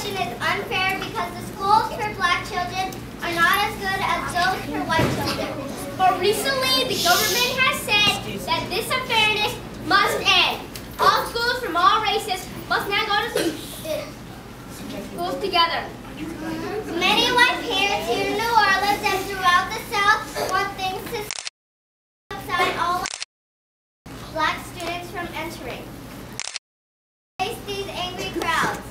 situation is unfair because the schools for black children are not as good as those for white children. But recently, the government has said that this unfairness must end. All schools from all races must now go to schools together. Many white parents here in New Orleans and throughout the South want things to outside all black students from entering. Face these angry crowds.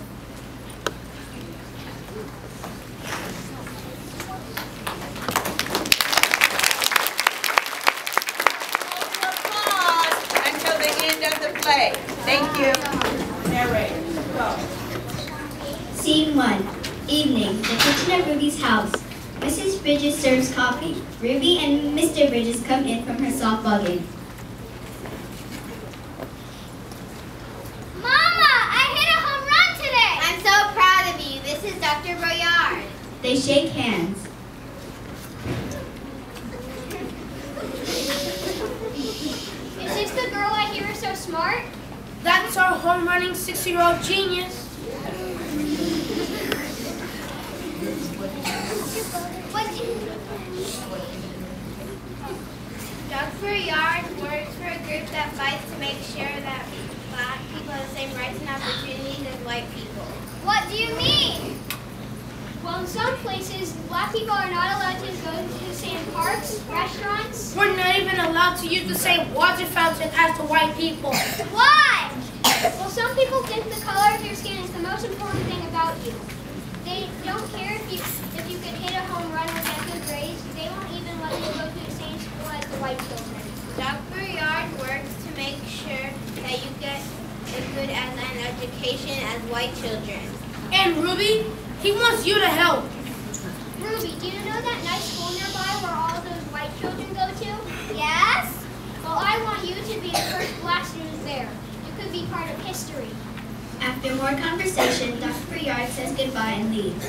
Until the end of the play. Thank you. Narrate. Go. Scene 1. Evening. The kitchen of Ruby's house. Mrs. Bridges serves coffee. Ruby and Mr. Bridges come in from her softball game. Mama, I hit a home run today! I'm so proud of you. This is Dr. Boyard. They shake hands. Is this the girl I hear is so smart? That's our home-running 6-year-old genius. Dr. Yard works for a group that fights to make sure that black people have the same rights and opportunities as white people. What do you mean? Well, in some places, black people are not allowed to go to the same parks, restaurants. We're not even allowed to use the same water fountain as the white people. Why? Well, some people think the color of your skin is the most important thing about you. They don't care if you could hit a home run with that good grades. They won't even let you go to the same school as the white children. Dr. Yard works to make sure that you get as good as an education as white children. And Ruby, he wants you to help. Ruby, do you know that nice school nearby where all those white children go to? Yes? Well, I want you to be the first black student there. You could be part of history. After more conversation, Dr. Yard says goodbye and leaves.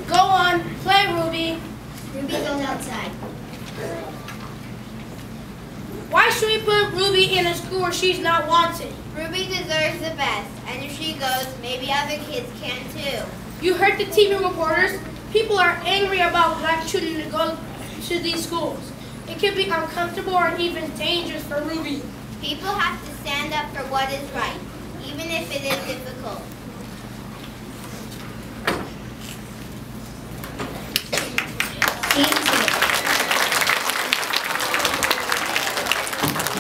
Go on, play, Ruby. Ruby goes outside. Why should we put Ruby in a school where she's not wanted? Ruby deserves the best, and if she goes, maybe other kids can too. You heard the TV reporters? People are angry about black children to go to these schools. It can be uncomfortable or even dangerous for Ruby. People have to stand up for what is right, even if it is difficult. Scene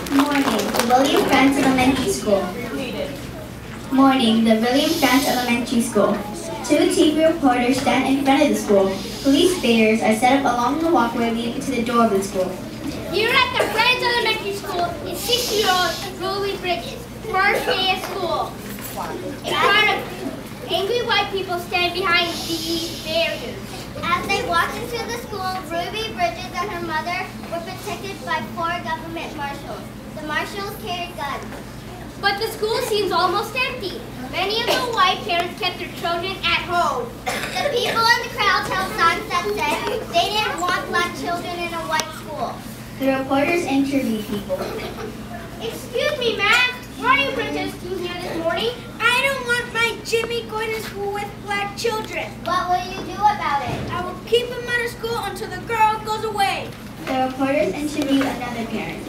2. Morning. The William France Elementary School. Morning. The William France Elementary School. Two TV reporters stand in front of the school. Police barriers are set up along the walkway leading to the door of the school. Here at the Friends Elementary School is 6-year-old Ruby Bridges, first day of school. A crowd of angry white people stand behind these barriers. As they walked into the school, Ruby Bridges and her mother were protected by 4 government marshals. The marshals carried guns. But the school seems almost empty. Many of the white parents kept their children at home. The people in the crowd held signs that said they didn't want black children in a white school. The reporters interview people. Excuse me, ma'am. Why are you protesting here this morning? I don't want my Jimmy going to school with black children. What will you do about it? I will keep him out of school until the girl goes away. The reporters interview another parent.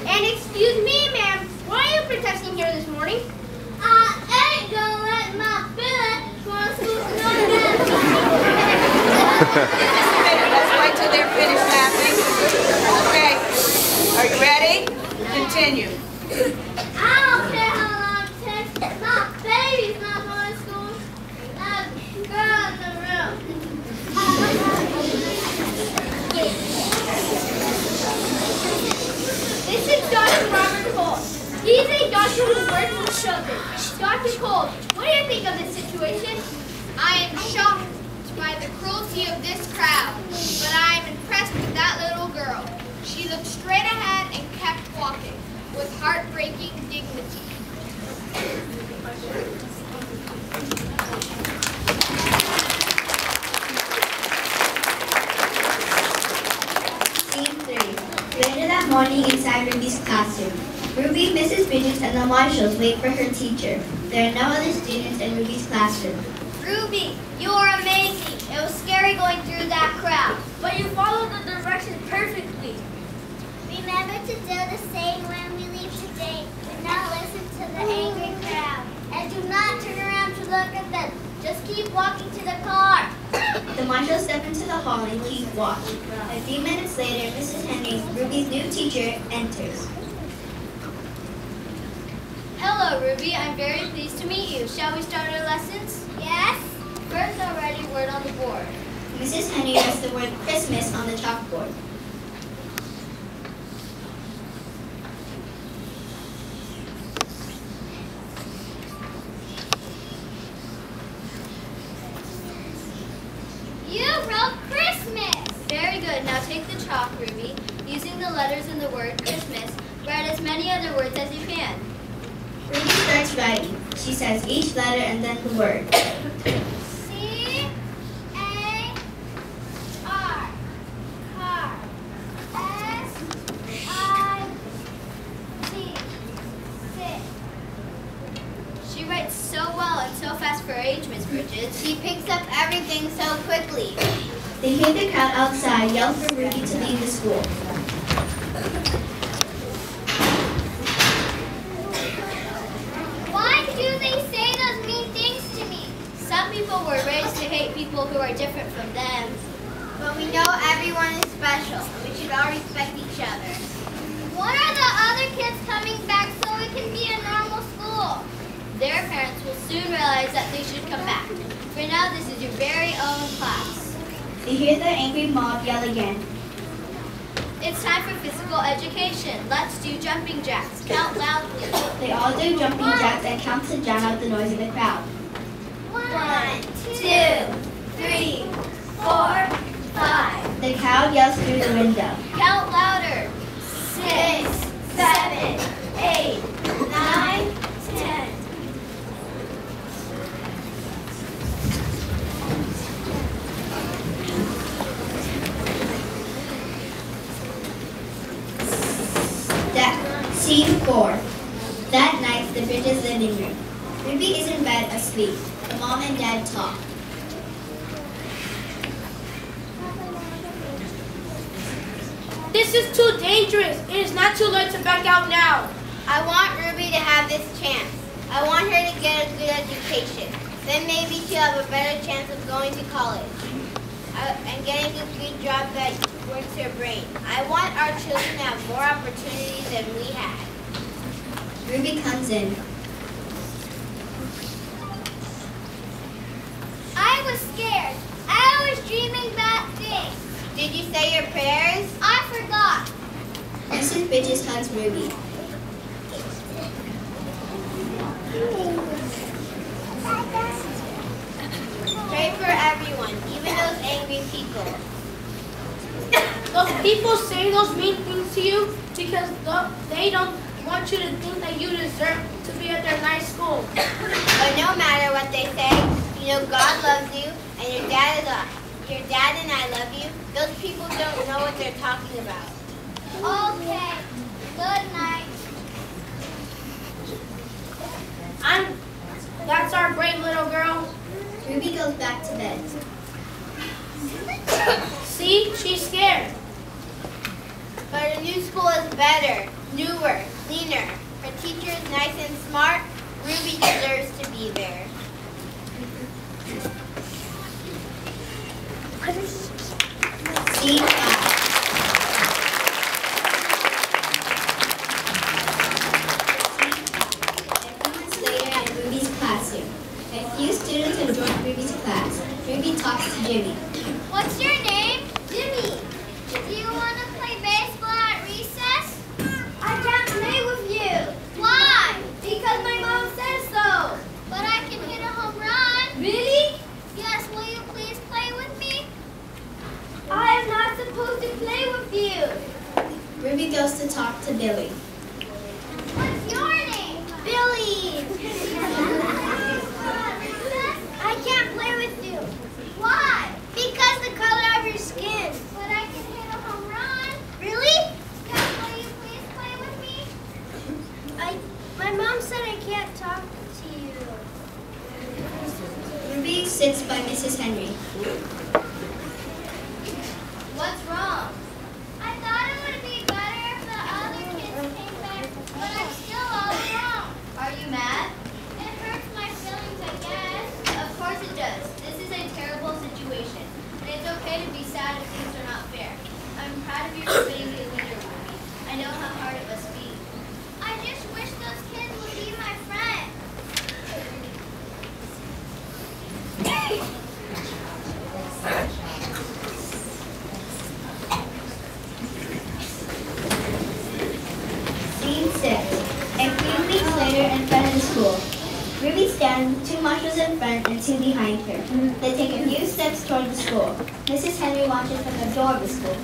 And excuse me, ma'am. Why are you protesting here this morning? I ain't gonna let my feelings go to school Just a minute. Let's wait till they're finished laughing. Okay. Are you ready? Continue. I don't care how long it takes. My baby's not going to school. That girl in the room. This is Dr. Robert Cole. He's a doctor who works with children. Dr. Cole, what do you think of this situation? I am shocked by the cruelty of this crowd, but I am impressed with that little girl. She looked straight ahead and kept walking with heartbreaking dignity. Scene 3. Later that morning inside Ruby's classroom. Ruby, Mrs. Bridges, and the marshals wait for her teacher. There are no other students in Ruby's classroom. Ruby, you are amazing. It was scary going through that crowd. But you followed the directions perfectly. Remember to do the same when we leave today. Do not listen to the angry crowd. And do not turn around to look at them. Just keep walking to the car. The marshals step into the hall and keep watch. A few minutes later, Mrs. Henry, Ruby's new teacher, enters. Hello, Ruby. I'm very pleased to meet you. Shall we start our lessons? Yes? First, I'll write a word on the board. Mrs. Henry writes the word Christmas on the chalkboard. You wrote Christmas. Very good. Now take the chalk, Ruby. Using the letters in the word Christmas, write as many other words as you can. Ruby starts writing. She says each letter and then the word. C-A-R. Car. S-I-T. Sit. She writes so well and so fast for her age, Miss Bridges. She picks up everything so quickly. They hear the crowd outside yell for Ruby to leave the school. Why do they say those mean things to me? Some people were raised to hate people who are different from them. But we know everyone is special. We should all respect each other. When are the other kids coming back so it can be a normal school? Their parents will soon realize that they should come back. For now, this is your very own class. They hear the angry mob yell again. It's time for physical education. Let's do jumping jacks. Count loudly. They all do jumping jacks and count to drown out the noise in the crowd. 1, 2, 3, 4, 5. The crowd yells through the window. Count louder. 6, 7, 8, 9, 10. Scene 4. That night, the Bridges' living room. Ruby is in bed asleep. The mom and dad talk. This is too dangerous. It is not too late to back out now. I want Ruby to have this chance. I want her to get a good education. Then maybe she'll have a better chance of going to college and getting a good job that works her brain. I want our children to have more opportunities than we had. Ruby comes in. I was scared. I was dreaming bad things. Did you say your prayers? I forgot. Mrs. Bridges hugs Ruby. Pray for everyone, even those angry people. Those people say those mean things to you because they don't want you to think that you deserve to be at their nice school. But no matter what they say, you know God loves you, and your dad and I love you. Those people don't know what they're talking about. Okay. Good night. That's our brave little girl. Ruby goes back to bed. See, she's scared. But a new school is better, newer, cleaner. Her teacher is nice and smart. Ruby deserves to be there. Scene 5. A few months later in Ruby's classroom. A few students have joined Ruby's class. Ruby talks to Jimmy. What's your name? Jimmy. Do you want to play baseball at recess? I can't play with you. Why? Because my mom says so. But I can hit a home run. Really? Yes, will you please play with me? I am not supposed to play with you. Ruby goes to talk to Billy. What's your name? Billy. I can't play with you. Why? Because the color of your skin. But I can hit a home run. Really? Yes, will you please play with me? sits by Mrs. Henry. What's wrong? I thought it would be better if the other kids came back, but I'm still all alone. Are you mad? It hurts my feelings, I guess. Of course it does. This is a terrible situation, and it's okay to be sad if things are not fair. I'm proud of you for being the leader, Ruby. I know how hard it must be. I just wish those kids would be my friends. Scene 6. A few weeks later in front of the school. Ruby stands, 2 marshals in front and 2 behind her. They take a few steps toward the school. Mrs. Henry watches from the door of the school.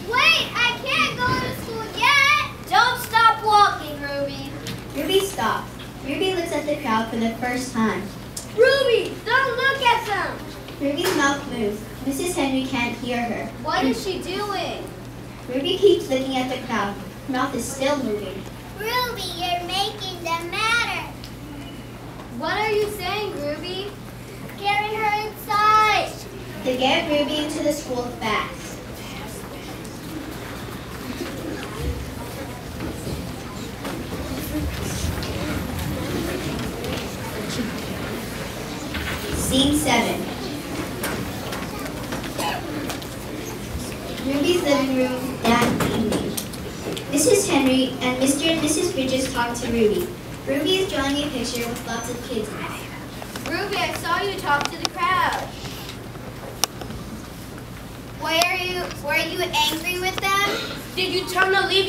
Wait, I can't go to school yet. Don't stop walking, Ruby. Ruby stops. Ruby looks at the crowd for the first time. Ruby, don't look at them. Ruby's mouth moves. Mrs. Henry can't hear her. What is she doing? Ruby keeps looking at the crowd. Her mouth is still moving. Ruby, you're making them matter. What are you saying, Ruby? Getting her inside. They get Ruby into the school fast. Scene 7. Ruby's living room that evening. Mrs. Henry and Mr. and Mrs. Bridges talk to Ruby. Ruby is drawing a picture with lots of kids in it. Ruby, I saw you talk to the crowd. Were you angry with them? Did you tell them to leave you?